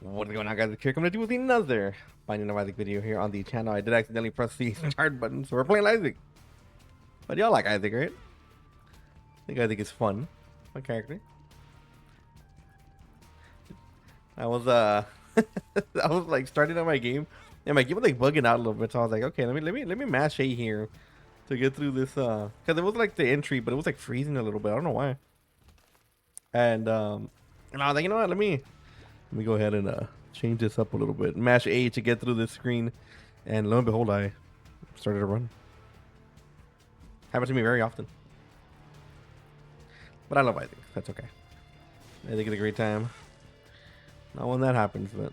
What's going on, guys? Here coming to do with another Binding of Isaac video here on the channel. I did accidentally press the start button, so we're playing Isaac. But y'all like Isaac, right? I think Isaac is fun. My character. I was I was like starting on my game, and my game was like bugging out a little bit. So I was like, okay, let me mash A here to get through this. Because it was like the entry, but it was like freezing a little bit. I don't know why. And I was like, you know what? Let me go ahead and change this up a little bit. Mash A to get through this screen, and lo and behold, I started to run. Happens to me very often. But I love Isaac. That's okay. I think it's a great time. Not when that happens, but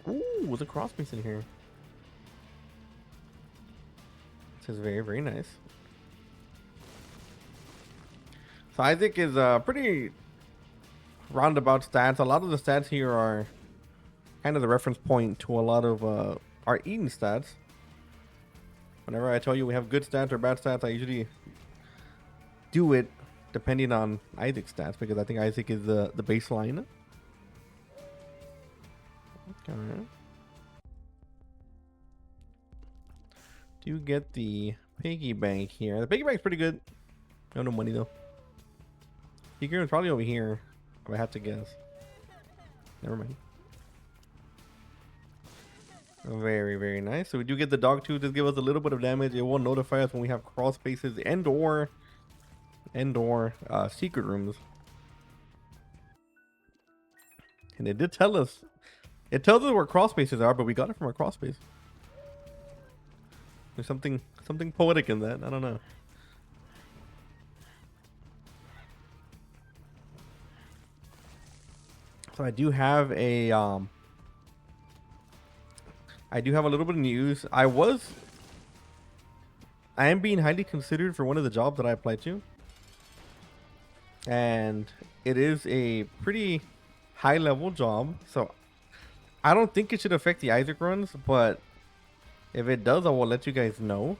ooh, there's a cross piece in here. This is very, very nice. So Isaac is pretty roundabout stats. A lot of the stats here are kind of the reference point to a lot of our Eden stats. Whenever I tell you we have good stats or bad stats, I usually do it depending on Isaac's stats because I think Isaac is the baseline. Okay. Do get the piggy bank here. The piggy bank's pretty good. No money though. Secret is probably over here, if I have to guess. Never mind. Very, very nice. So we do get the dog tooth. Just give us a little bit of damage. It will notify us when we have crawl spaces and or secret rooms. And it did tell us. It tells us where crawl spaces are, but we got it from a crawl space. There's something poetic in that. I don't know. So I do have a little bit of news. I am being highly considered for one of the jobs that I applied to. And it is a pretty high level job. So I don't think it should affect the Isaac runs, but if it does, I will let you guys know.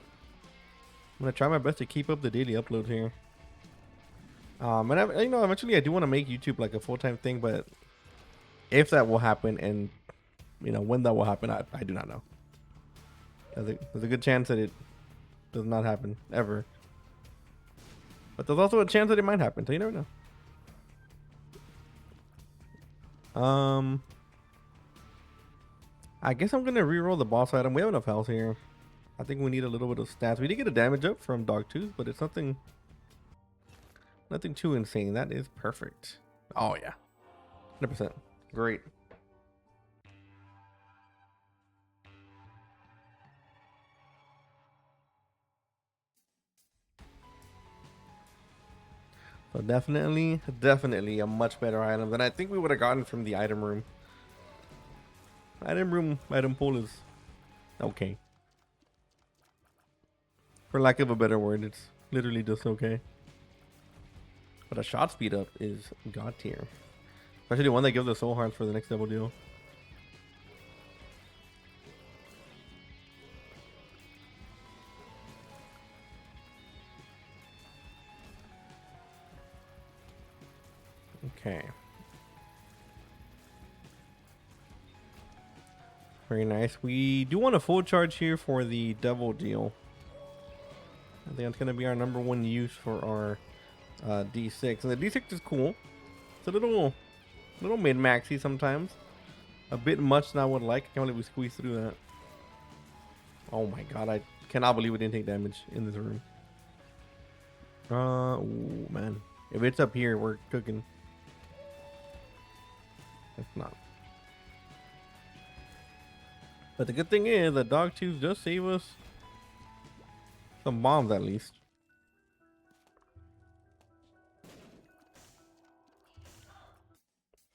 I'm gonna try my best to keep up the daily uploads here. And eventually I do want to make YouTube like a full-time thing, but if that will happen and when that will happen, I do not know. There's a good chance that it does not happen ever, but there's also a chance that it might happen, so you never know. I guess I'm gonna re-roll the boss item. We have enough health here. I think we need a little bit of stats. We did get a damage up from Dogtooth, but it's nothing too insane. That is perfect. Oh yeah, 100%. Great. So definitely a much better item than I think we would have gotten from the item room. Item pool is okay. For lack of a better word, it's literally just okay. But a shot speed up is god tier. Especially the one that gives us soul hearts for the next double deal. Okay. Very nice. We do want a full charge here for the devil deal. I think that's going to be our number one use for our D6. And the D6 is cool. It's a little mid-maxy sometimes. A bit much than I would like. I can't believe we squeezed through that. Oh my god, I cannot believe we didn't take damage in this room. Ooh, man. If it's up here, we're cooking. It's not. But the good thing is that Dogtooth does save us some bombs at least.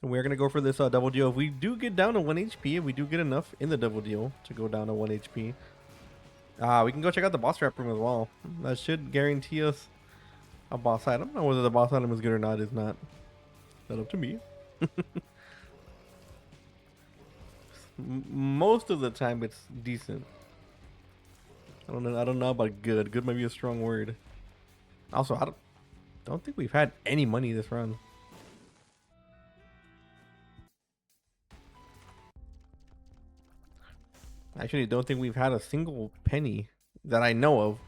And we're going to go for this double deal. If we do get down to 1 HP, if we do get enough in the double deal to go down to 1 HP, we can go check out the boss trap room as well. That should guarantee us a boss item. I don't know whether the boss item is good or not. Is not up to me. Most of the time it's decent. I don't know about good. Good might be a strong word. Also, I don't think we've had any money this run. I actually don't think we've had a single penny that I know of.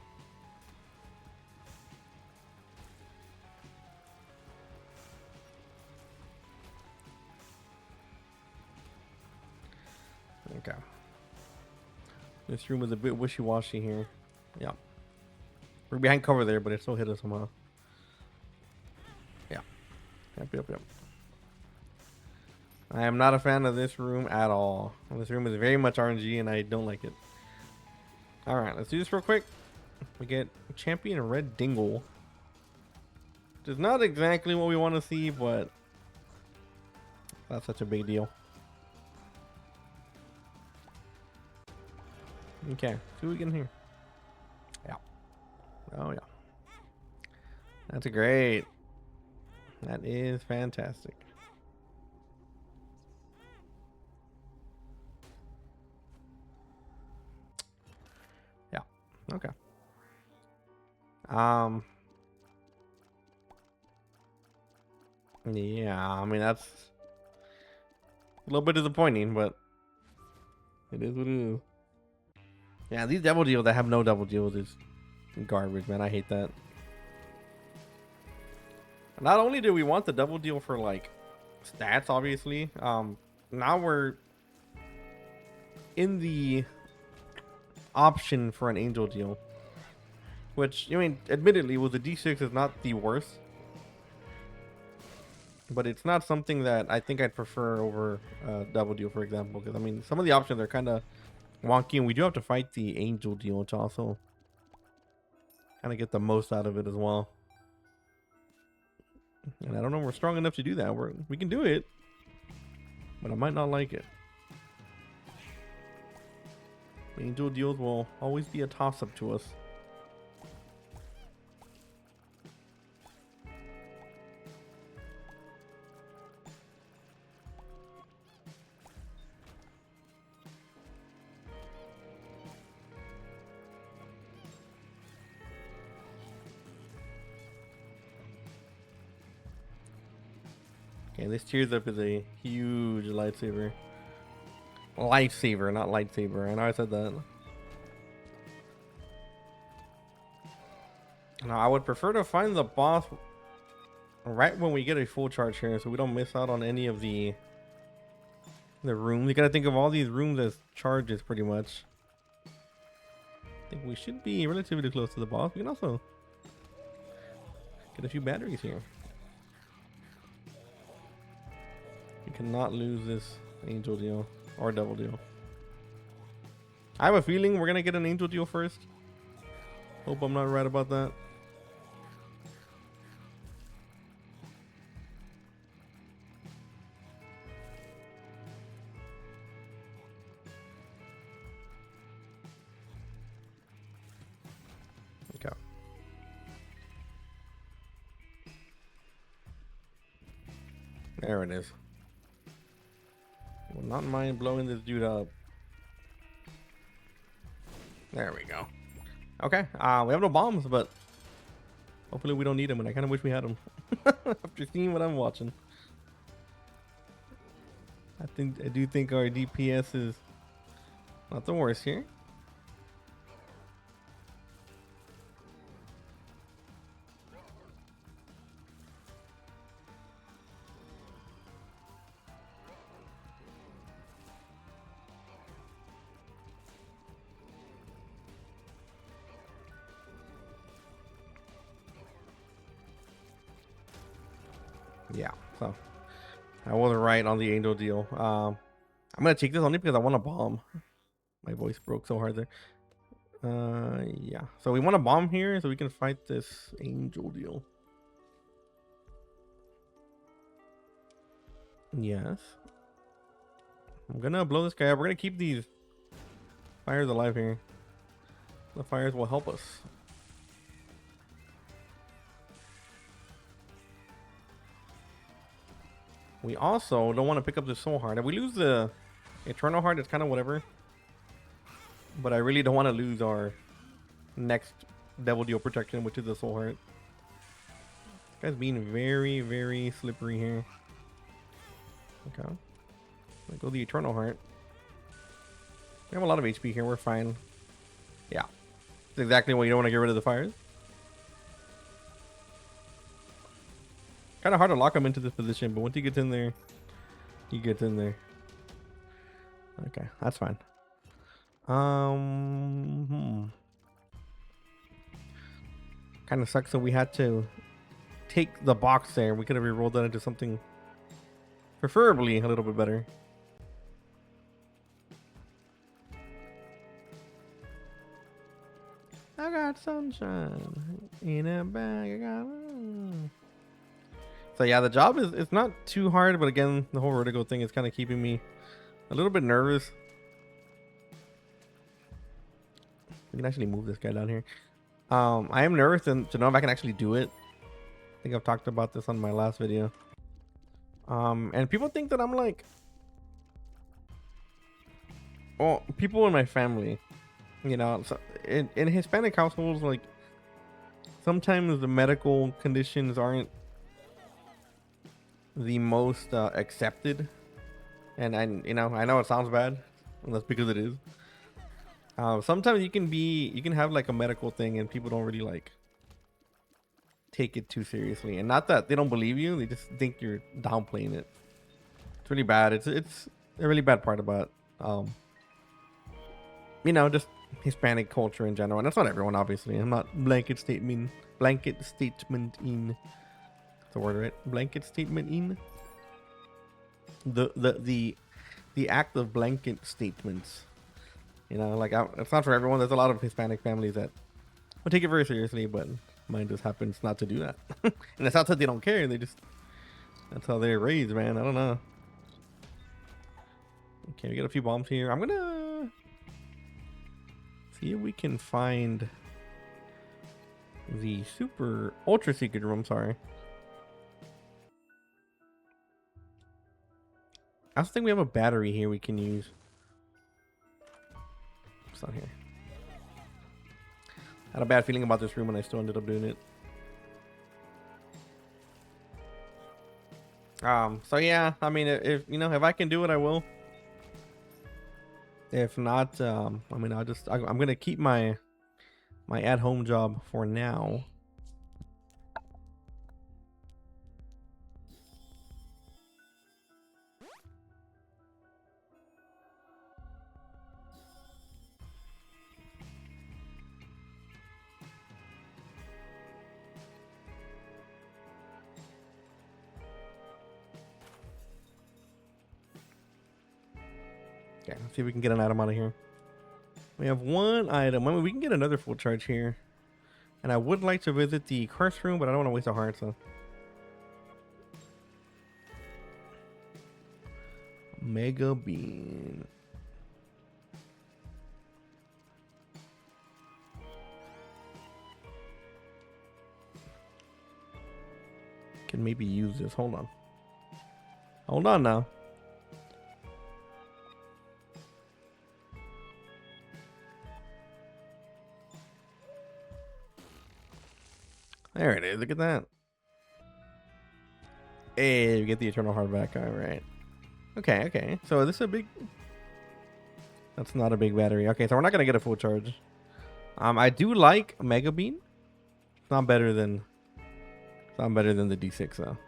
Okay. This room is a bit wishy-washy here. Yeah. We're behind cover there, but it still hit us somehow. Yeah. Yep. I am not a fan of this room at all. This room is very much RNG and I don't like it. Alright, let's do this real quick. We get Champion Red Dingle. Which is not exactly what we want to see, but not such a big deal. Okay, see what we get in here. Yeah. Oh yeah. That's great. That is fantastic. Yeah. Okay. Yeah, I mean that's a little bit disappointing, but it is what it is. Yeah, these double deals that have no double deals is garbage, man. I hate that. Not only do we want the double deal for like stats, obviously, now we're in the option for an angel deal, which, I mean, admittedly, with the D6 is not the worst, but it's not something that I think I'd prefer over double deal, for example, because I mean some of the options are kind of wonky, and we do have to fight the angel deal to also kind of get the most out of it as well. And I don't know if we're strong enough to do that. We can do it, but I might not like it. Angel deals will always be a toss-up to us. Okay, this Tears Up is a huge lightsaber. Lifesaver, not lightsaber. I know I said that. Now, I would prefer to find the boss right when we get a full charge here, so we don't miss out on any of the rooms. You gotta think of all these rooms as charges, pretty much. I think we should be relatively close to the boss. We can also get a few batteries here. We cannot lose this angel deal or double deal. I have a feeling we're gonna get an angel deal first. Hope I'm not right about that. Okay. There it is. Will not mind blowing this dude up. There we go. Okay, we have no bombs, but hopefully we don't need them, and I kind of wish we had them. After seeing what I'm watching. I do think our DPS is not the worst here. Yeah, so I wasn't right on the angel deal. I'm gonna take this only because I want a bomb. My voice broke so hard there. Yeah. So we want a bomb here so we can fight this angel deal. Yes. I'm gonna blow this guy up. We're gonna keep these fires alive here. The fires will help us. We also don't want to pick up the soul heart. If we lose the eternal heart, it's kind of whatever. But I really don't want to lose our next devil deal protection, which is the soul heart. This guy's being very, very slippery here. Okay. Let go the eternal heart. We have a lot of HP here. We're fine. Yeah. It's exactly what you don't want to get rid of the fires. Kind of hard to lock him into this position, but once he gets in there, he gets in there. Okay, that's fine. Kind of sucks that we had to take the box there. We could have re-rolled that into something preferably a little bit better. I got sunshine in a bag. I got. So yeah, the job is it's not too hard, but again, the whole vertigo thing is kind of keeping me a little bit nervous. We can actually move this guy down here. I am nervous to know if I can actually do it. I think I've talked about this on my last video. And people think that I'm like, well, people in my family, you know, so in Hispanic households, like sometimes the medical conditions aren't the most accepted, and I know it sounds bad, and that's because it is. Sometimes you can have like a medical thing and people don't really like take it too seriously, and not that they don't believe you, they just think you're downplaying it. It's really bad. It's a really bad part about just Hispanic culture in general, and that's not everyone, obviously. I'm not blanket statement in the word, right? Blanket statement in the act of blanket statements. Like it's not for everyone. There's a lot of Hispanic families that will take it very seriously, but mine just happens not to do that. And it's not that they don't care. That's how they're raised, man. I don't know. Okay, we got a few bombs here. I'm gonna see if we can find the super ultra secret room. Sorry. I also think we have a battery here we can use. It's not here. I had a bad feeling about this room and I still ended up doing it. So yeah, I mean, if I can do it, I will. If not, I'm gonna keep my at-home job for now. Okay, let's see if we can get an item out of here. We have one item. I mean, we can get another full charge here. And I would like to visit the curse room, but I don't want to waste a heart, so. Mega Bean. Can maybe use this. Hold on. Hold on now. There it is. Look at that. Hey, we get the eternal heart back. All right. Okay. So this is a big. That's not a big battery. Okay, so we're not gonna get a full charge. I do like Mega Bean. It's not better than the D6 though.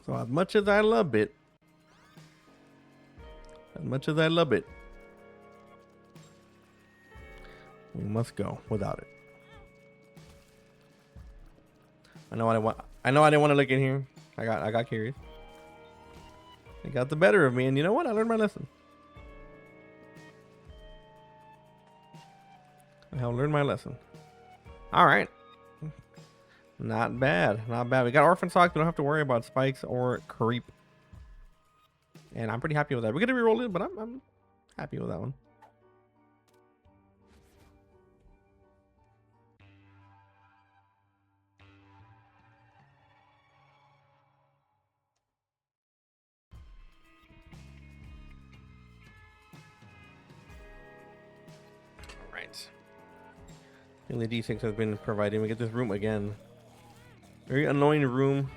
So as much as I love it, we must go without it. I know I didn't want to look in here. I got curious. It got the better of me, and you know what? I learned my lesson. I have learned my lesson. All right. Not bad. We got Orphan Socks. We don't have to worry about spikes or creep. And I'm pretty happy with that. We're gonna re-roll it, but I'm happy with that one. And the D6 has been providing. We get this room again. Very annoying room.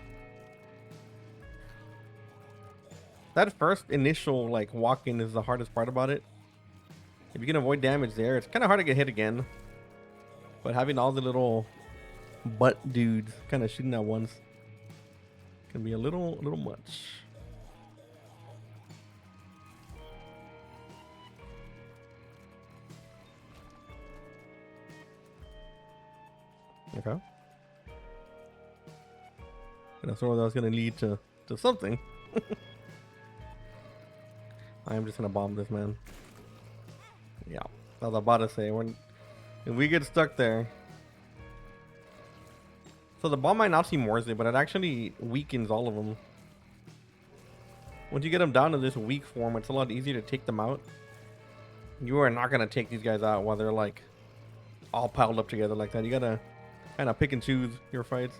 that first initial like walk in is the hardest part about it. If you can avoid damage there, it's kind of hard to get hit again. But having all the little butt dudes kind of shooting at once can be a little much. Okay. And I thought that was gonna lead to something. I am just gonna bomb this man. Yeah, I was about to say if we get stuck there. So the bomb might not seem worth it, but it actually weakens all of them. Once you get them down to this weak form, it's a lot easier to take them out. You are not gonna take these guys out while they're like all piled up together like that. You gotta kind of pick and choose your fights.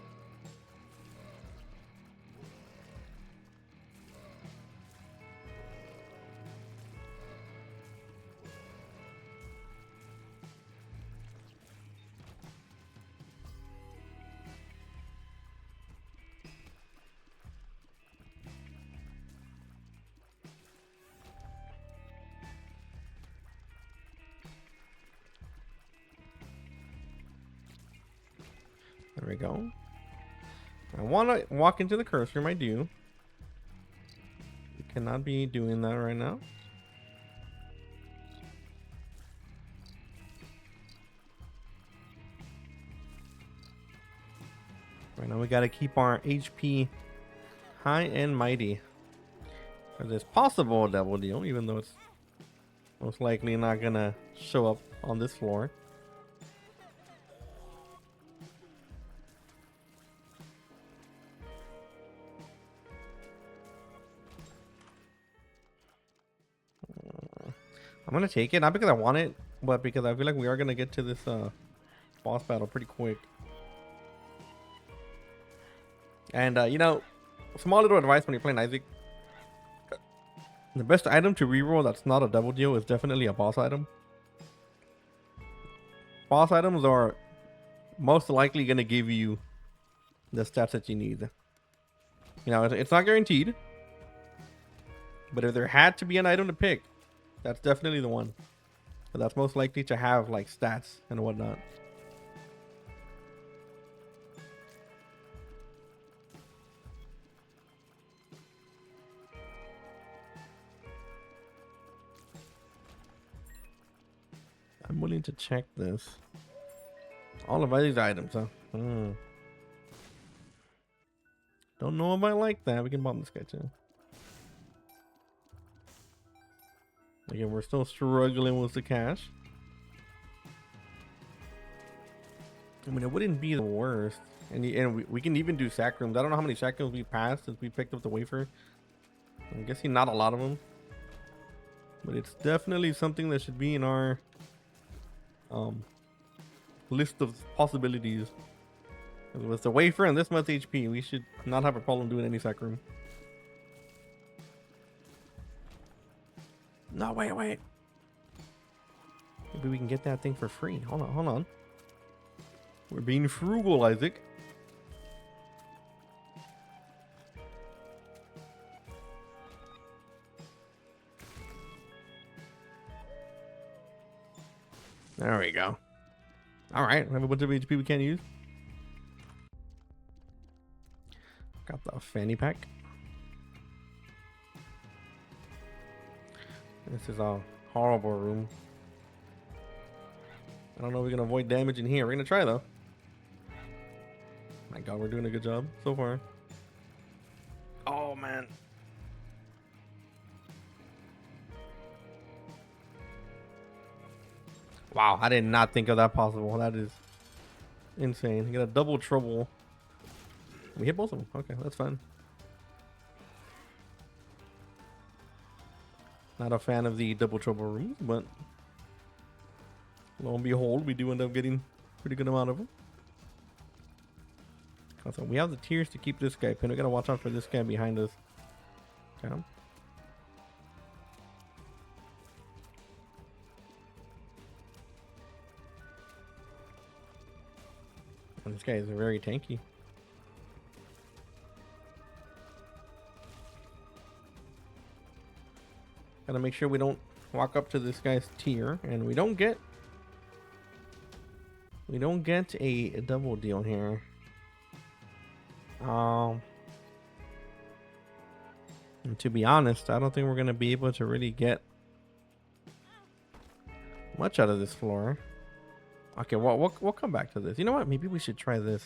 There we go. I want to walk into the curse room. I do. You cannot be doing that right now. Right now we got to keep our HP high and mighty. Because it's possible a double deal, even though it's most likely not going to show up on this floor. I'm gonna take it, not because I want it, but because I feel like we are gonna get to this boss battle pretty quick. And you know, small little advice when you're playing Isaac: the best item to reroll that's not a double deal is definitely a boss item. Boss items are most likely gonna give you the stats that you need. You know, it's not guaranteed, but if there had to be an item to pick, that's definitely the one. But that's most likely to have like stats and whatnot. I'm willing to check this. All of these items, huh? Don't know if I like that. We can bomb this guy too. Again, we're still struggling with the cash. I mean, it wouldn't be the worst. And we can even do sack rooms. I don't know how many sack rooms we passed since we picked up the wafer. I'm guessing not a lot of them. But it's definitely something that should be in our list of possibilities. With the wafer and this much HP, we should not have a problem doing any sack room. No, wait. Maybe we can get that thing for free. Hold on. We're being frugal, Isaac. There we go. Alright, we have a bunch of HP we can't use. Got the fanny pack. This is a horrible room. I don't know if we can avoid damage in here. We're gonna try though. My god, we're doing a good job so far. Oh man. Wow, I did not think of that possible. That is insane. You got a double trouble. We hit both of them. Okay, that's fine. Not a fan of the double trouble rooms, but lo and behold, we do end up getting a pretty good amount of them. So we have the tears to keep this guy pinned. We gotta watch out for this guy behind us. Okay. And this guy is very tanky. Gotta make sure we don't walk up to this guy's tier and we don't get a double deal here. And to be honest, I don't think we're gonna be able to really get much out of this floor. Okay, well, we'll come back to this. You know what? Maybe we should try this.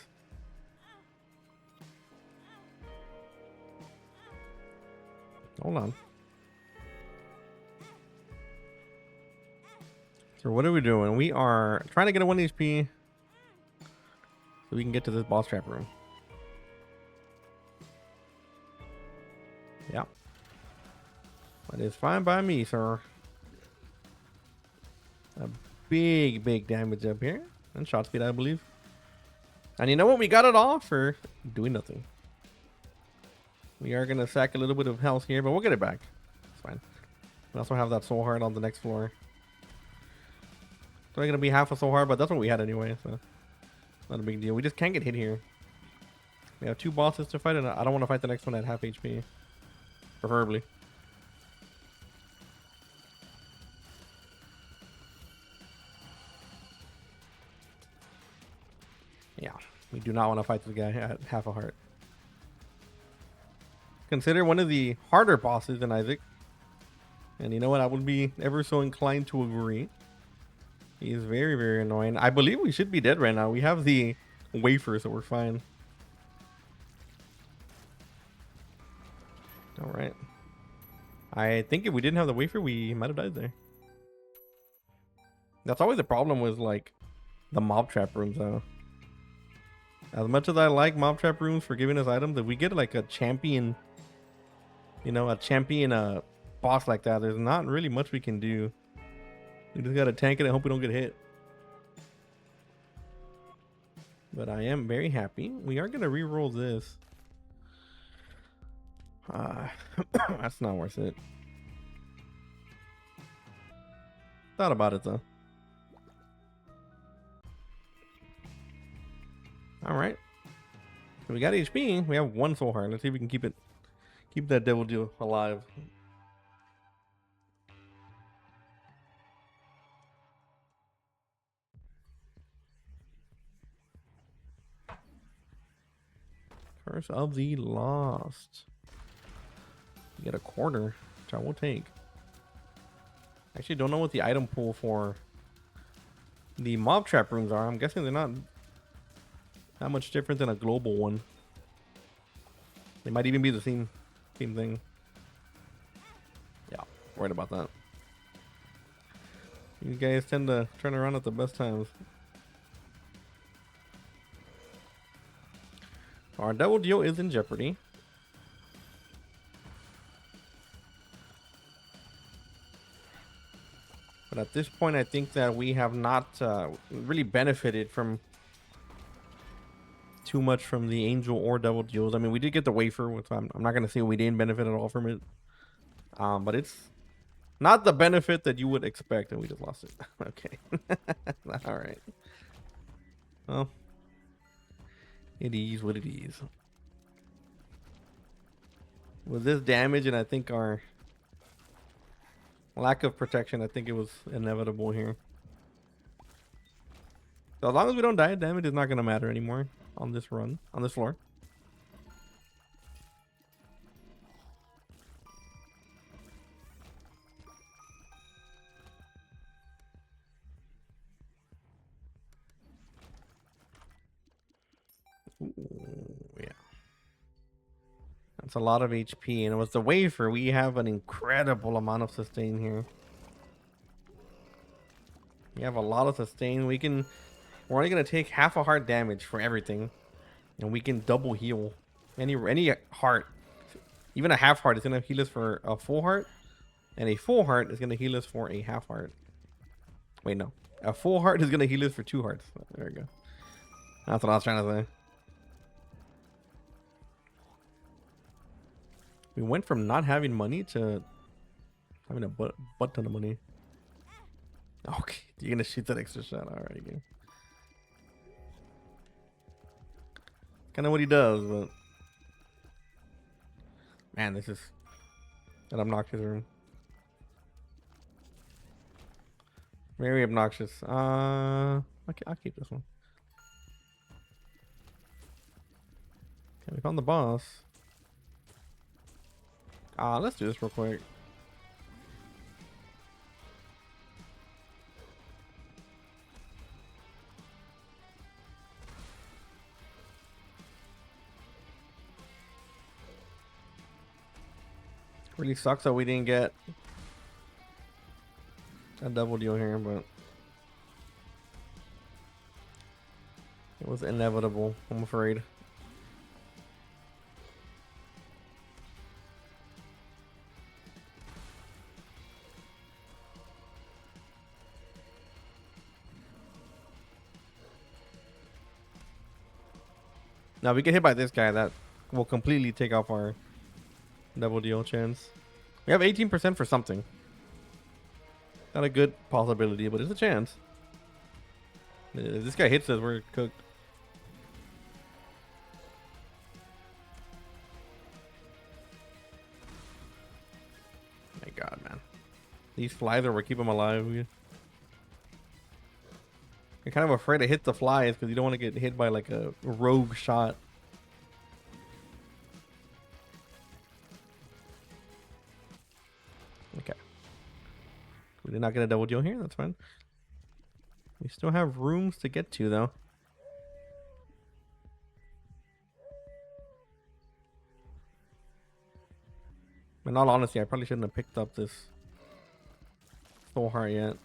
Hold on. So what are we doing? We are trying to get a 1 HP so we can get to this boss trap room. Yeah. That is fine by me, sir. A big damage up here. And shot speed, I believe. And you know what? We got it all for doing nothing. We are going to sack a little bit of health here, but we'll get it back. It's fine. We also have that soul heart on the next floor. It's only going to be half a soul heart, but that's what we had anyway, so not a big deal. We just can't get hit here. We have 2 bosses to fight, and I don't want to fight the next one at half HP. Preferably. Yeah, we do not want to fight this guy at half a heart. Consider one of the harder bosses in Isaac. And you know what? I would be ever so inclined to agree. He is very annoying. I believe we should be dead right now. We have the wafer, so we're fine. All right. I think if we didn't have the wafer, we might have died there. That's always the problem with like the mob trap rooms, though. As much as I like mob trap rooms for giving us items, if we get like a champion, you know, a champion boss like that, there's not really much we can do. We just gotta tank it and hope we don't get hit. But I am very happy. We are gonna re-roll this. That's not worth it. Thought about it though. All right. So we got HP. We have 1 soul heart. Let's see if we can keep that devil deal alive. Curse of the Lost. You get a quarter, which I will take. Actually, don't know what the item pool for the mob trap rooms are. I'm guessing they're not that much different than a global one. They might even be the same thing. Yeah, worried about that. You guys tend to turn around at the best times. Our double deal is in jeopardy. But at this point, I think that we have not really benefited from too much from the angel or double deals. I mean, we did get the wafer, which I'm not going to say we didn't benefit at all from it. But it's not the benefit that you would expect, and we just lost it. Okay. All right. Well, it is what it is. With this damage, and I think our lack of protection, I think it was inevitable here. So as long as we don't die, damage is not going to matter anymore on this run, on this floor. Ooh, yeah. That's a lot of HP, and with the wafer, we have an incredible amount of sustain here. We have a lot of sustain. We're only gonna take half a heart damage for everything, and we can double heal any heart. Even a half heart is gonna heal us for a full heart, and a full heart is gonna heal us for a half heart. Wait, no, a full heart is gonna heal us for 2 hearts. There we go. That's what I was trying to say. We went from not having money to having a butt ton of money. Okay, you're gonna shoot that extra shot. All right, again. Kind of what he does, but man, this is an obnoxious room. Very obnoxious. Okay, I'll keep this one. Okay, we found the boss. Let's do this real quick. Really sucks that we didn't get a double deal here, but it was inevitable, I'm afraid. Now, if we get hit by this guy, that will completely take off our double deal chance. We have 18% for something. Not a good possibility, but it's a chance. If this guy hits us, we're cooked. My God, man. These flies are what keep them alive. You're kind of afraid to hit the flies because you don't want to get hit by like a rogue shot. Okay. We did not get a double deal here. That's fine. We still have rooms to get to, though. In all honesty, I probably shouldn't have picked up this soul heart yet.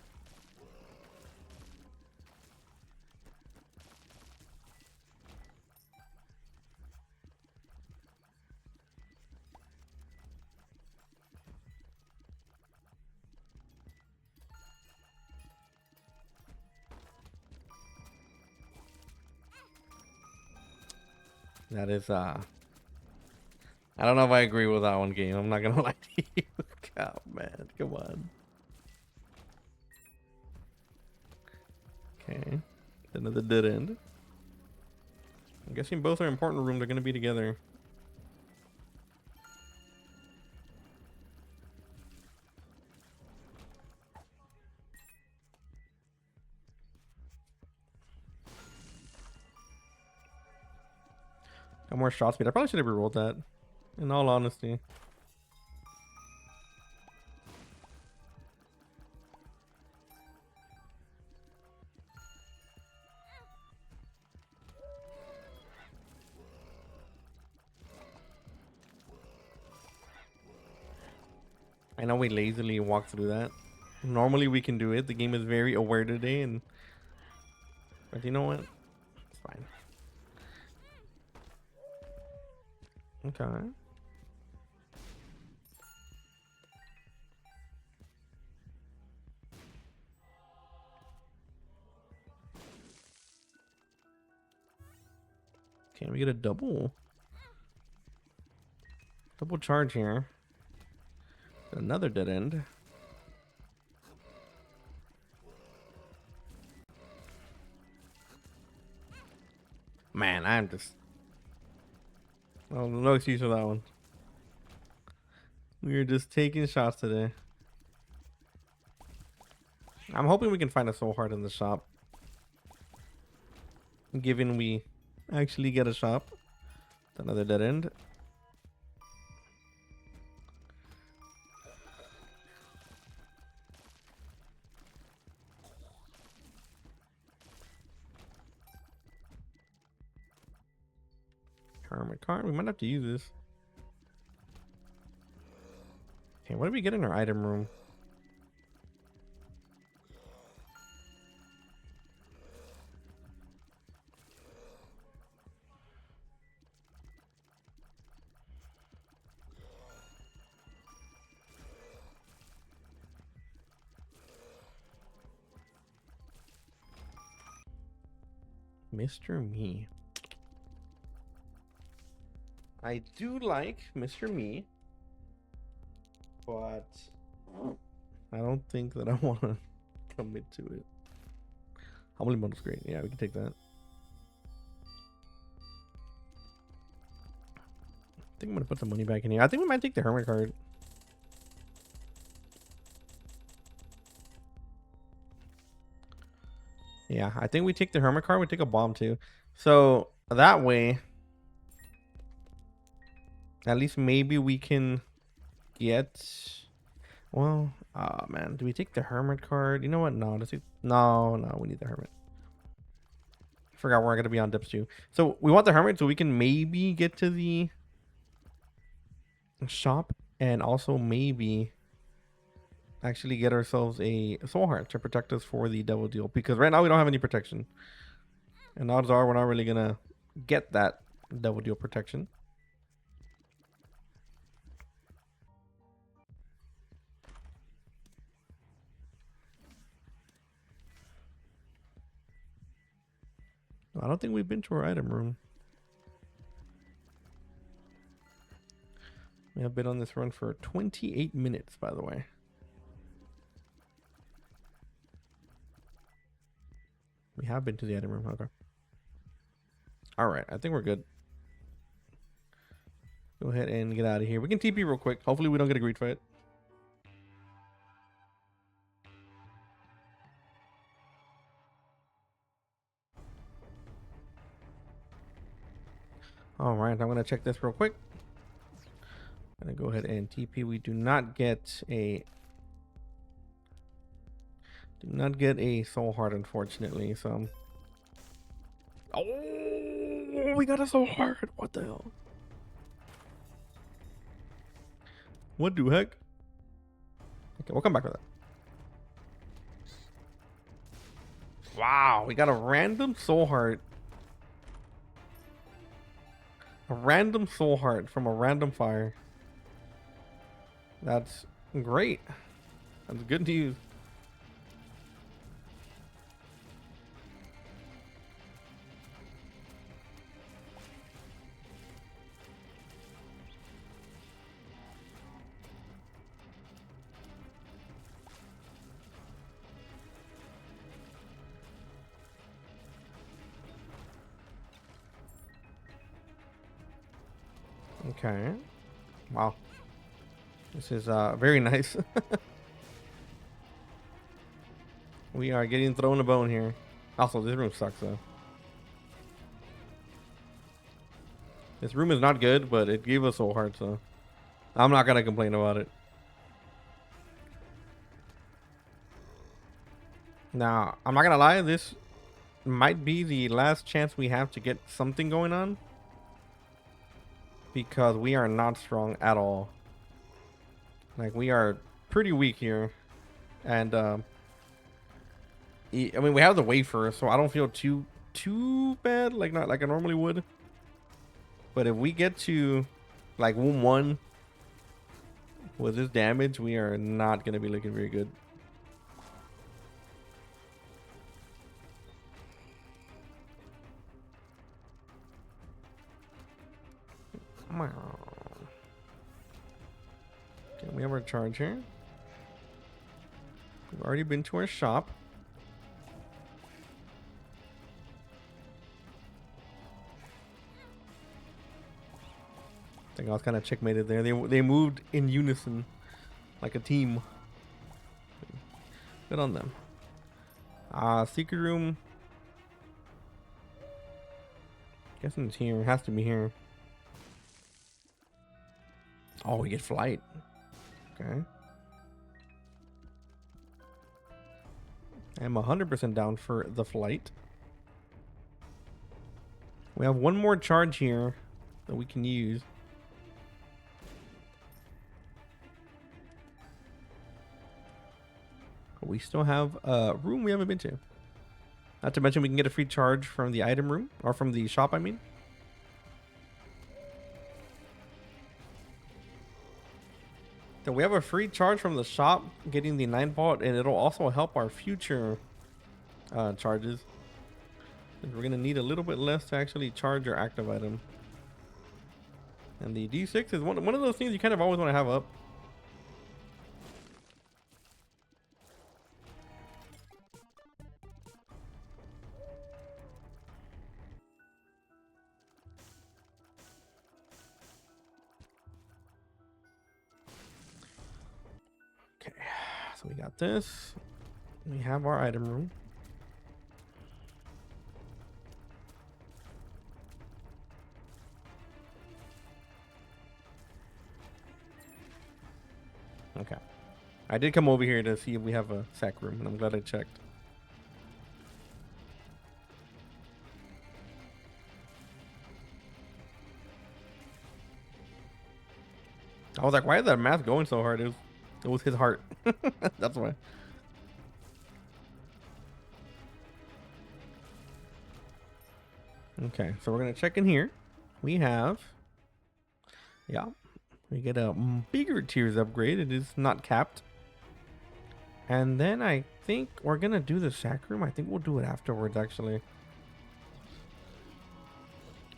That is, I don't know if I agree with that one, game. I'm not gonna lie to you. God, man, come on. Okay, another dead end. I'm guessing both are important rooms. They're gonna be together. Got more shot speed. I probably should have rerolled that. In all honesty. I know we lazily walk through that. Normally we can do it. The game is very aware today, and but you know what? It's fine. Okay. Can we get a double charge here? Another dead end. Man, I'm just... Oh, no excuse for that one. We're just taking shots today. I'm hoping we can find a soul heart in the shop. Given we actually get a shop. Another dead end. Hermit card. We might have to use this. Okay, what did we get in our item room? Mr. Me. I do like Mr. Me, but I don't think that I want to commit to it. Humbling bundle's great. Yeah, we can take that. I think I'm gonna put the money back in here. I think we might take the hermit card. Yeah, I think we take the hermit card. We take a bomb too. So that way, at least maybe we can get. Well, ah man, do we take the hermit card? You know what? No, no. We need the hermit. Forgot we're gonna be on dips too. So we want the hermit so we can maybe get to the shop and also maybe actually get ourselves a soul heart to protect us for the devil deal, because right now we don't have any protection, and odds are we're not really gonna get that devil deal protection. I don't think we've been to our item room. We have been on this run for 28 minutes, by the way. We have been to the item room. Okay. All right. I think we're good. Go ahead and get out of here. We can TP real quick. Hopefully we don't get a greed fight. All right. I'm going to check this real quick. I'm going to go ahead and TP. We do not get a soul heart, unfortunately. So, oh, we got a soul heart. What the hell? What the heck? Okay, we'll come back with that. Wow, we got a random soul heart. A random soul heart from a random fire. That's great. That's good news. Okay. Wow. This is very nice. We are getting thrown a bone here. Also, this room sucks though. This room is not good, but it gave us soul heart, so I'm not gonna complain about it. Now, I'm not gonna lie, this might be the last chance we have to get something going on, because we are not strong at all. Like, we are pretty weak here, and I mean, we have the wafer, so I don't feel too bad, like not like I normally would. But if we get to like womb 1 with this damage, we are not gonna be looking very good. Okay, we have our charge here. We've already been to our shop. I think I was kind of checkmated there. They moved in unison, like a team. Good on them. Secret room. Guessing it's here. It has to be here. Oh, we get flight. Okay. I'm 100% down for the flight. We have one more charge here that we can use. But we still have a room we haven't been to. Not to mention we can get a free charge from the item room, or from the shop, I mean. So we have a free charge from the shop, getting the 9 vault, and it'll also help our future charges. We're going to need a little bit less to actually charge our active item. And the D6 is one of those things you kind of always want to have up. Okay, so we got this. We have our item room. Okay. I did come over here to see if we have a sack room, and I'm glad I checked. I was like, why is that math going so hard? It was his heart. That's why. Okay, so we're gonna check in here. We have, yeah, we get a bigger tiers upgrade. It is not capped. And then I think we're gonna do the sack room. I think we'll do it afterwards, actually.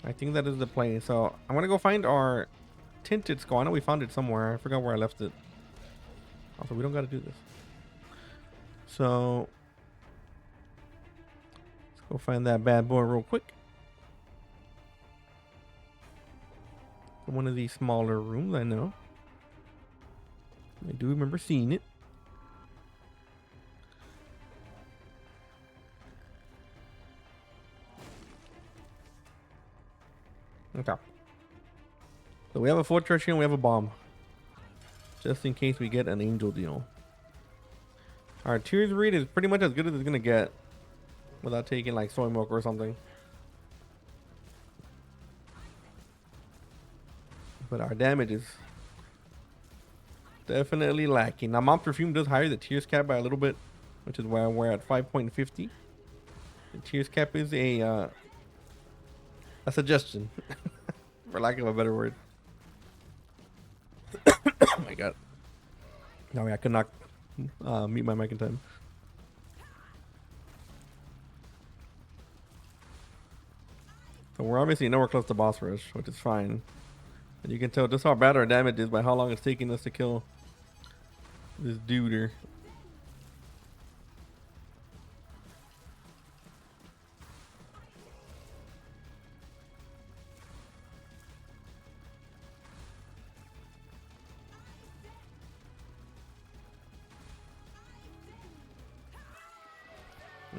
I think that is the play. So I'm gonna go find our tinted skull. I know we found it somewhere. I forgot where I left it. Also, we don't gotta do this. So let's go find that bad boy real quick. One of these smaller rooms, I know. I do remember seeing it. Okay. So we have a fortress here and we have a bomb. Just in case we get an angel deal. Our tiers read is pretty much as good as it's gonna get. Without taking like soy milk or something. But our damage is definitely lacking. Now, Mom Perfume does higher the tiers cap by a little bit, which is why we're at 5.50. The tiers cap is a suggestion, for lack of a better word. Oh my god. No, I could not mute my mic in time. So we're obviously nowhere close to boss rush, which is fine. And you can tell just how bad our damage is by how long it's taking us to kill this duder.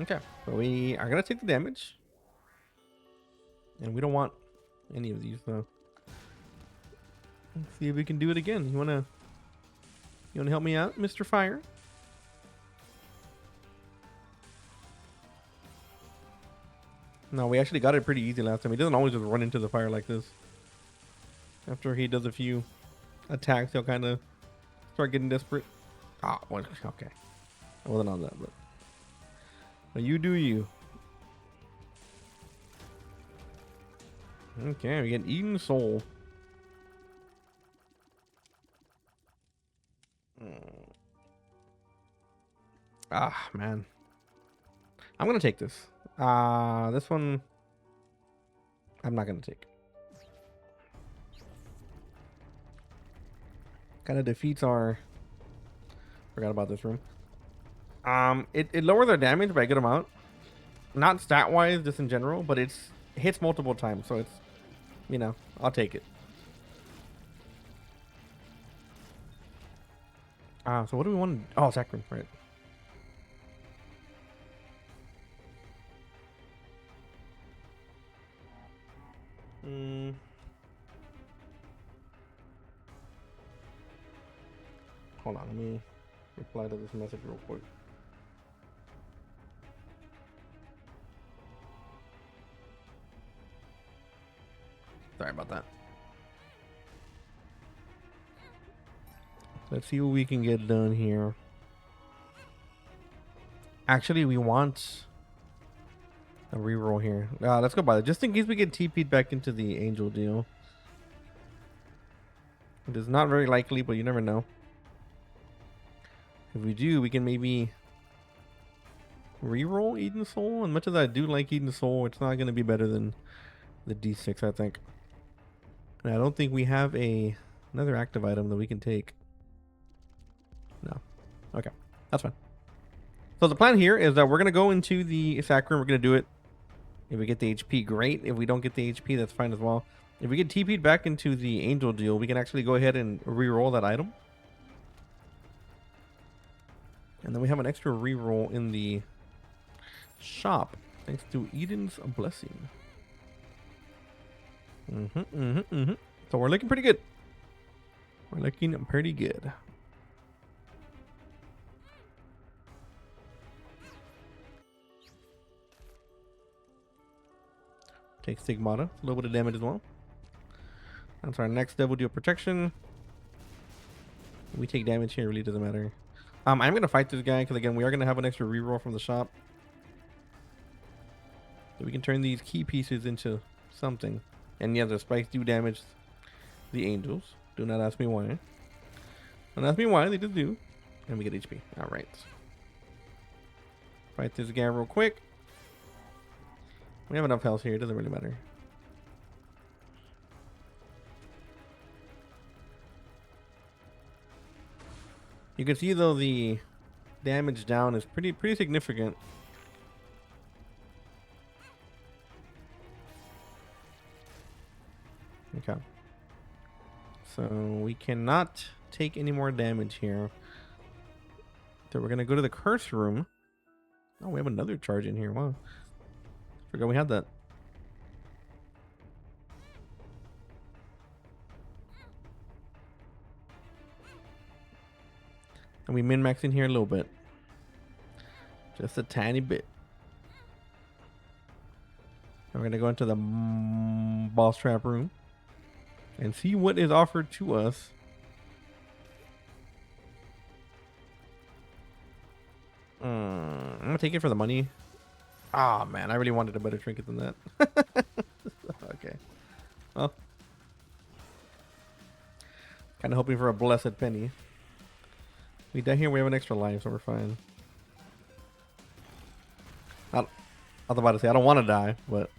Okay, so we are gonna take the damage. And we don't want any of these, though. Let's see if we can do it again. You wanna help me out, Mr. Fire? No, we actually got it pretty easy last time. He doesn't always just run into the fire like this. After he does a few attacks, he'll kind of start getting desperate. Ah, well, okay. I wasn't on that, but you do you. Okay, we get Eden Soul. Ah, man. I'm gonna take this. This one I'm not gonna take. Kind of defeats our... Forgot about this room. It lowers our damage by a good amount. Not stat wise, just in general, but it hits multiple times, so it's, you know, I'll take it. So what do we want to... Oh, sack room, right. Hold on, let me reply to this message real quick. Sorry about that. Let's see what we can get done here. Actually, we want a reroll here. Let's go by that. Just in case we get TP'd back into the angel deal. It is not very likely, but you never know. If we do, we can maybe reroll Eden Soul. And much as I do like Eden Soul, it's not going to be better than the D6, I think. And I don't think we have another active item that we can take. No. Okay. That's fine. So the plan here is that we're going to go into the sack room. We're going to do it. If we get the HP, great. If we don't get the HP, that's fine as well. If we get TP'd back into the angel deal, we can actually go ahead and reroll that item. And then we have an extra reroll in the shop, thanks to Eden's blessing. So we're looking pretty good. We're looking pretty good. Take Stigmata, a little bit of damage as well. That's our next Devil Deal protection. We take damage here, really doesn't matter. I'm gonna fight this guy because again we are gonna have an extra reroll from the shop. So we can turn these key pieces into something. And yeah, the spikes do damage the angels. Do not ask me why. Don't ask me why, they just do. And we get HP. Alright. Fight this guy real quick. We have enough health here, it doesn't really matter. You can see though the damage down is pretty significant. Okay. So we cannot take any more damage here. So we're gonna go to the curse room. Oh, we have another charge in here. Wow. Forgot we had that. And we min-max in here a little bit. Just a tiny bit. And we're gonna go into the boss trap room and see what is offered to us. I'm gonna take it for the money. Ah, man, I really wanted a better trinket than that. Okay. Well, kind of hoping for a blessed penny. We die here, we have an extra life, so we're fine. I was about to say, I don't want to die, but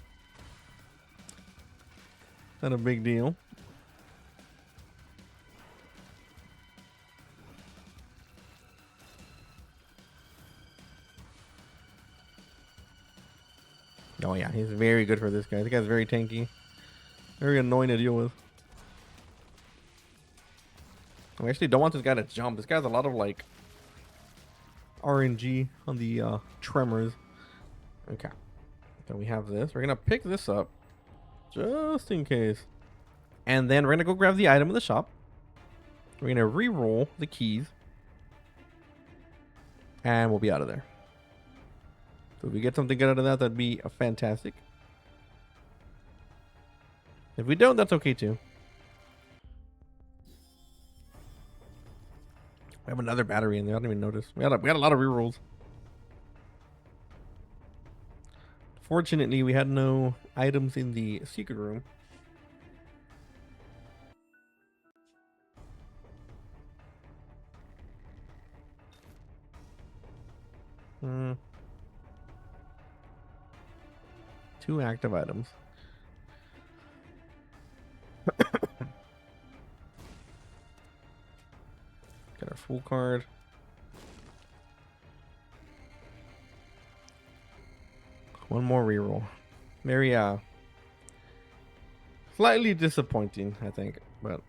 not a big deal. Oh yeah, he's very good for this guy. This guy's very tanky. Very annoying to deal with. I actually don't want this guy to jump. This guy has a lot of like RNG on the tremors. Okay. So we have this. We're gonna pick this up just in case. And then we're gonna go grab the item in the shop. We're gonna re-roll the keys. And we'll be out of there. So if we get something good out of that, that'd be fantastic. If we don't, that's okay too. We have another battery in there. I didn't even notice. We got a lot of rerolls. Fortunately, we had no items in the secret room. Two active items. Got our full card. One more reroll. Very slightly disappointing, I think, but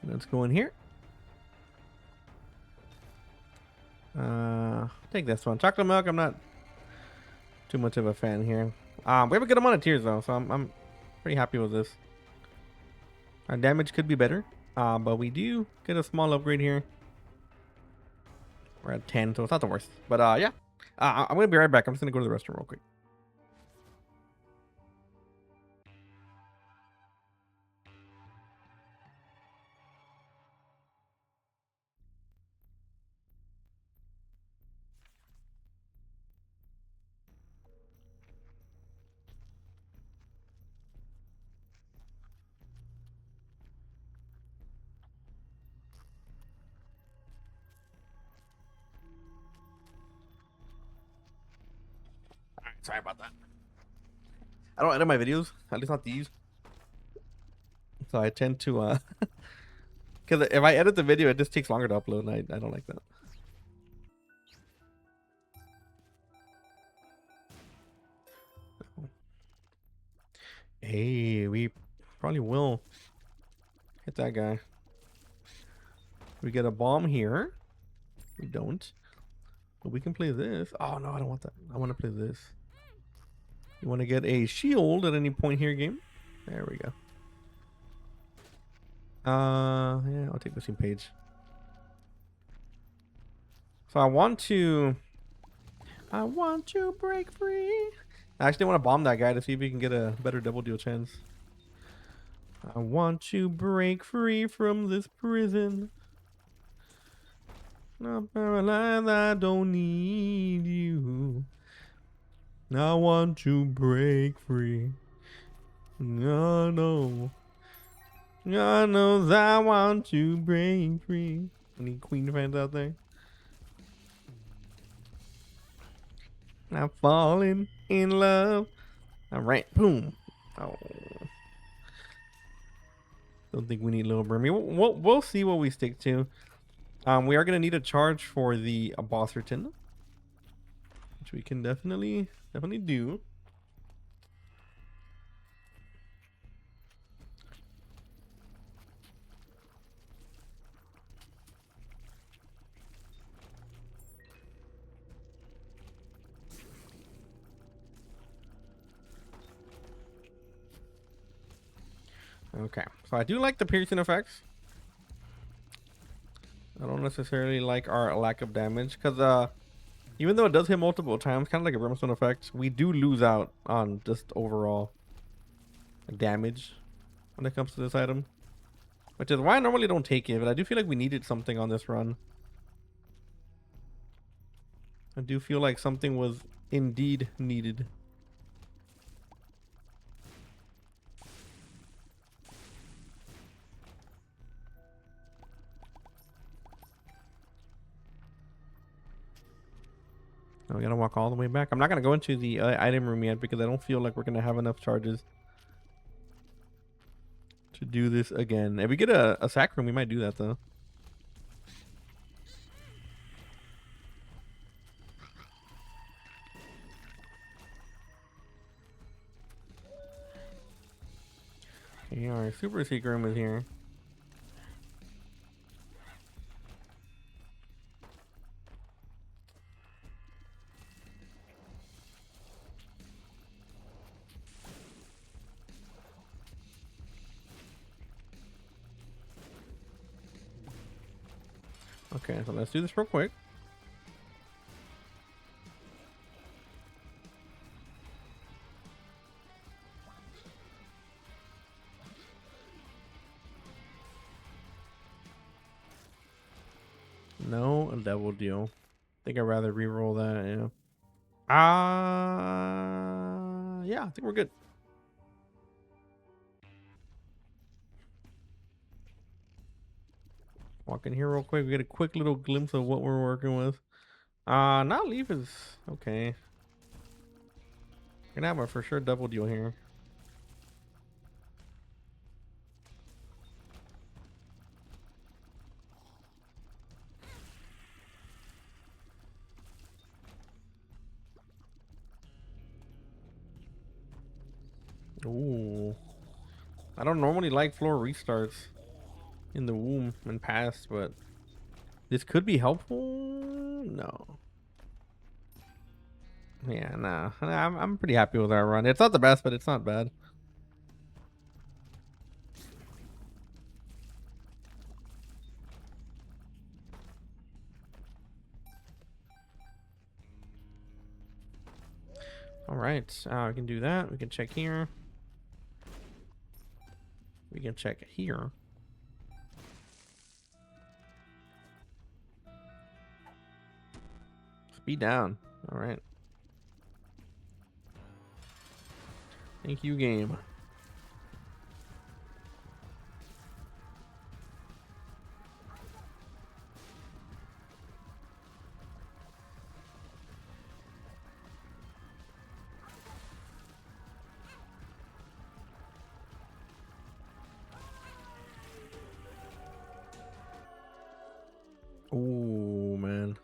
let's go in here. Take this one. Chocolate milk, I'm not too much of a fan here. We have a good amount of tiers though, so I'm pretty happy with this. Our damage could be better, but we do get a small upgrade here. We're at 10, so it's not the worst. But yeah, I'm gonna be right back. I'm just gonna go to the restroom real quick. Sorry about that. I don't edit my videos, at least not these. So I tend to because if I edit the video, it just takes longer to upload, and I don't like that. Hey, we probably will hit that guy. We get a bomb here. We don't. But we can play this. Oh no, I don't want that. I want to play this. You want to get a shield at any point here, game? There we go. Yeah, I'll take the same page. So I want to break free. I actually want to bomb that guy to see if we can get a better double deal chance. I want to break free from this prison. Not paralyzed, I don't need you. I want to break free. No, no. God knows I want to break free. Any Queen fans out there? I'm falling in love. All right, boom. Oh, don't think we need Little Brimmy. We'll see what we stick to. We are gonna need a charge for the Bosserton, which we can definitely do. Okay, so I do like the piercing effects. I don't necessarily like our lack of damage because even though it does hit multiple times, kind of like a brimstone effect, we do lose out on just overall damage when it comes to this item, which is why I normally don't take it, but I do feel like we needed something on this run. I do feel like something was indeed needed. Now we gotta walk all the way back. I'm not gonna go into the item room yet because I don't feel like we're gonna have enough charges to do this again. If we get a sack room, we might do that though. Okay, our super secret room is here. Okay, so let's do this real quick. No, a double deal. I think I'd rather re-roll that, yeah. Yeah, I think we're good. Walk in here real quick. We get a quick little glimpse of what we're working with. Not leaf is okay. Gonna have a for sure double deal here. Ooh. I don't normally like floor restarts in the womb and past, but this could be helpful. No. Yeah, nah. I'm pretty happy with our run. It's not the best, but it's not bad. All right, we can do that. We can check here. We can check here. Speed down. All right. Thank you, game. Oh man,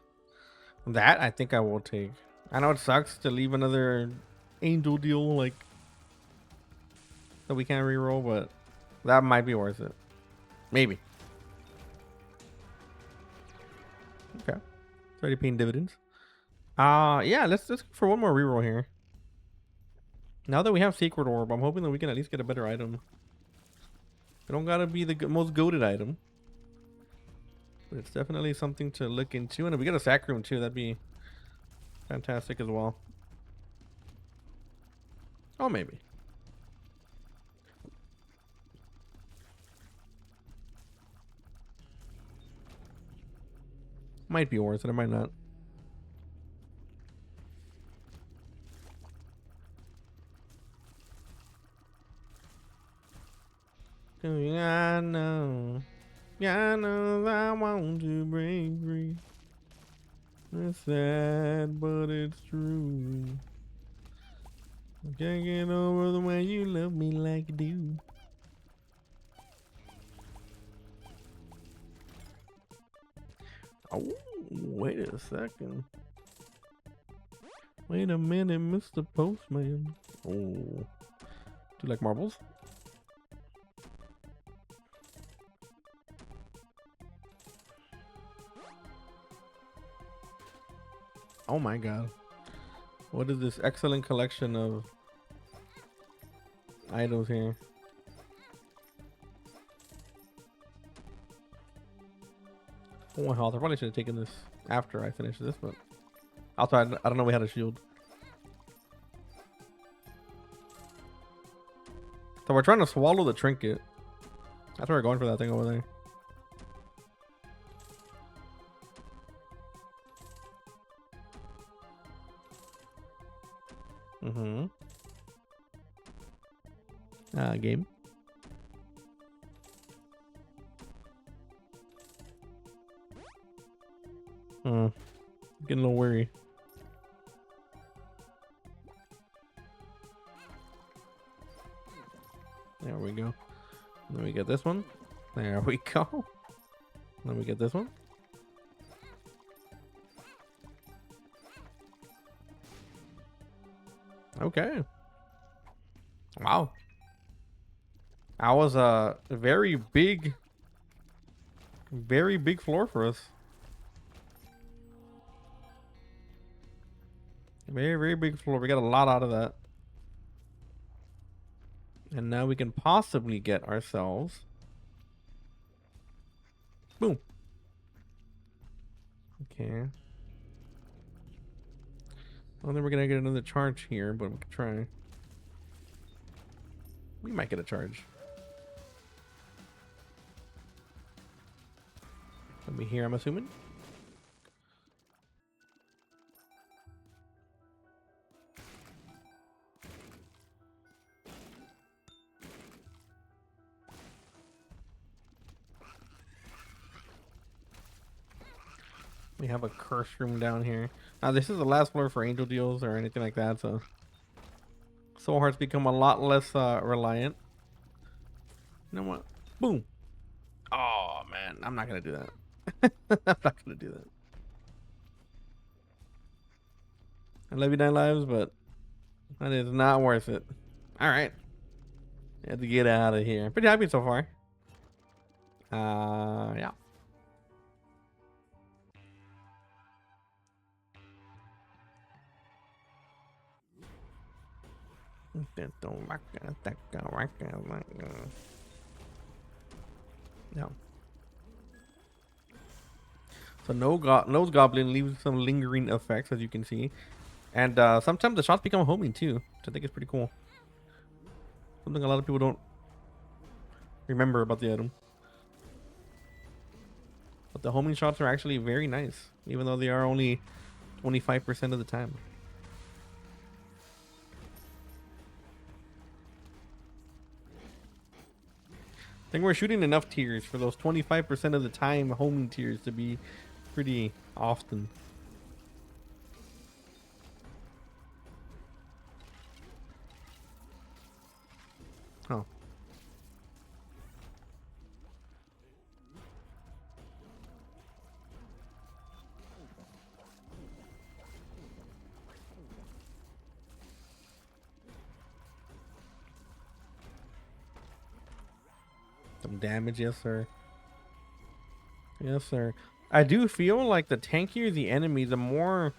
that I think I will take. I know it sucks to leave another angel deal like that we can't reroll, but that might be worth it. Maybe. Okay. It's already paying dividends. Yeah, let's go for one more reroll here. Now that we have Sacred Orb, I'm hoping that we can at least get a better item. It don't gotta be the most goated item. But it's definitely something to look into. And if we get a Sac Room too, that'd be fantastic as well. Oh, maybe. Might be worth it, it might not. Yeah, I know. Yeah, I know I want to break free. It's sad, but it's true. I can't get over the way you love me like you do. Oh, wait a second. Wait a minute, Mr. Postman. Oh. Do you like marbles? Oh my god. What is this excellent collection of items here? Oh, my health. I probably should have taken this after I finished this, but also I don't know we had a shield. So we're trying to swallow the trinket. That's why we're going for that thing over there. Mm-hmm. Game. Getting a little weary. There we go. Then we get this one. There we go. Then we get this one. Okay. Wow. That was a very big floor for us. Very big floor. We got a lot out of that. And now we can possibly get ourselves. Boom. Okay. Well, then we're gonna get another charge here, but we can try. We might get a charge. Let me hear, I'm assuming. We have a curse room down here. Now this is the last floor for angel deals or anything like that, so soul hearts become a lot less reliant. You know what? Boom. Oh man, I'm not gonna do that. I'm not gonna do that. I love you 9 lives, but that is not worth it. All right, I have to get out of here. Pretty happy so far. Yeah. No. So nose goblin leaves some lingering effects, as you can see, and sometimes the shots become homing too, which I think is pretty cool. Something a lot of people don't remember about the item. But the homing shots are actually very nice, even though they are only 25% of the time. I think we're shooting enough tiers for those 25% of the time homing tiers to be pretty often. Oh. Some damage, yes sir. Yes sir. I do feel like the tankier the enemy, the more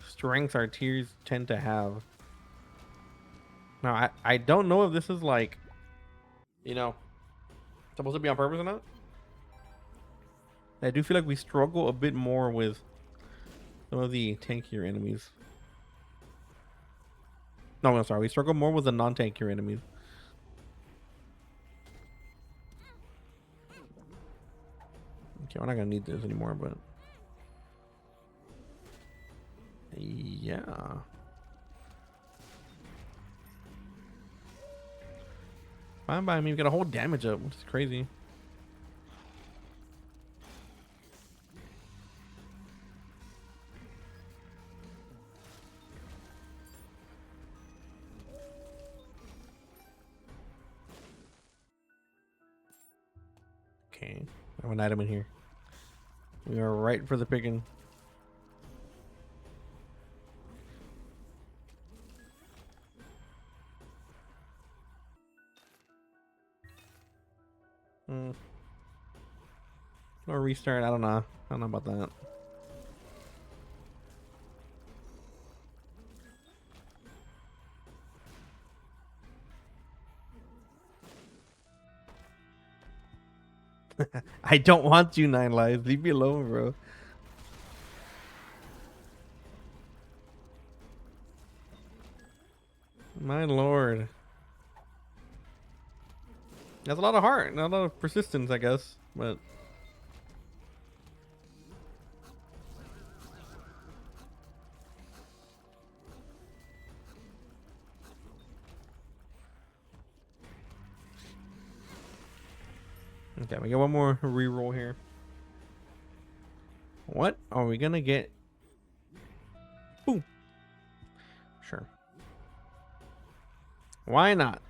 strength our tiers tend to have. Now, I don't know if this is like, you know, supposed to be on purpose or not. I do feel like we struggle a bit more with some of the tankier enemies. No, I'm sorry. We struggle more with the non-tankier enemies. Okay, we're not gonna need this anymore, but yeah. Fine by me. We got a whole damage up, which is crazy. Okay, I have an item in here. We are right for the picking. Or restart. I don't know. I don't know about that. I don't want you, 9 lives. Leave me alone, bro. My lord. That's a lot of heart, not a lot of persistence, I guess. But okay, we got one more reroll here. What are we gonna get? Boom. Sure. Why not?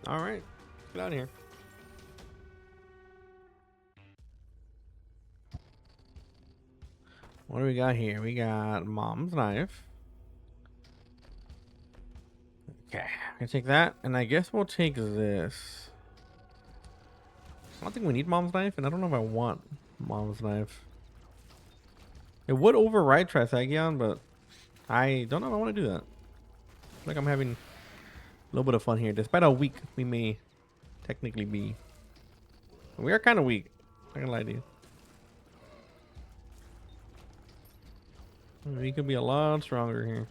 All right, get out of here. What do we got here? We got mom's knife. Okay, I take that, and I guess we'll take this. I don't think we need mom's knife, and I don't know if I want mom's knife. It would override Trisagion, but I don't know if I want to do that. Like I'm having a little bit of fun here. Despite how weak we may technically be. We are kind of weak. I'm not gonna lie to you. We could be a lot stronger here.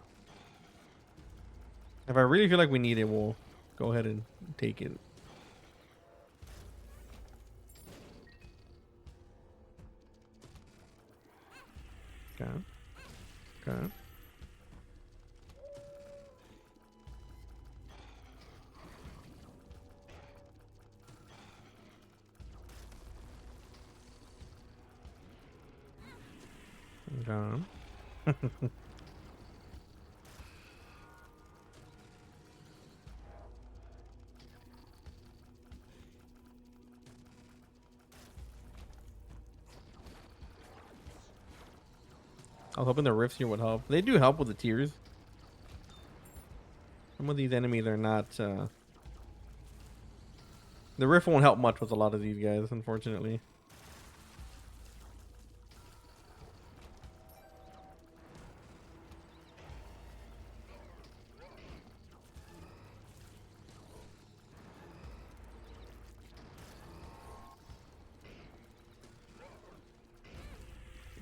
If I really feel like we need it, we'll go ahead and take it. Okay. Okay. Okay. I was hoping the rifts here would help. They do help with the tears. Some of these enemies are not. The rift won't help much with a lot of these guys, unfortunately.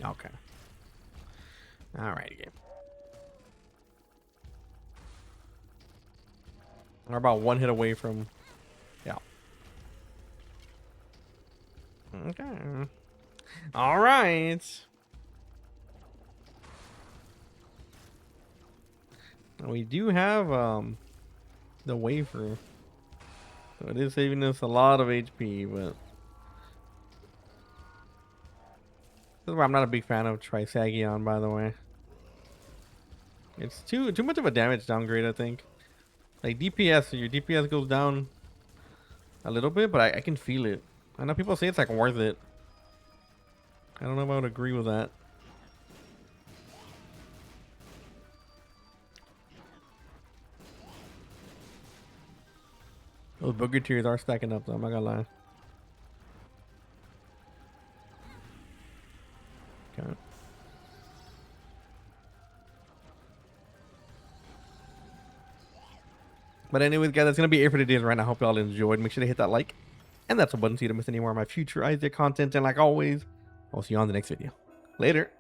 Okay. Alright, game. We're about one hit away from. Yeah. Okay. All right. We do have the wafer, so it is saving us a lot of HP, but This is why I'm not a big fan of Trisagion, by the way. It's too much of a damage downgrade, I think. Like DPS, your DPS goes down a little bit, but I can feel it. I know people say it's like worth it. I don't know if I would agree with that. Those booger tears are stacking up though, I'm not gonna lie. Okay. But anyways, guys, that's gonna be it for today's rant. I hope y'all enjoyed. Make sure to hit that like and that sub button so you don't miss any more of my future Isaac content. And like always, I'll see you on the next video. Later.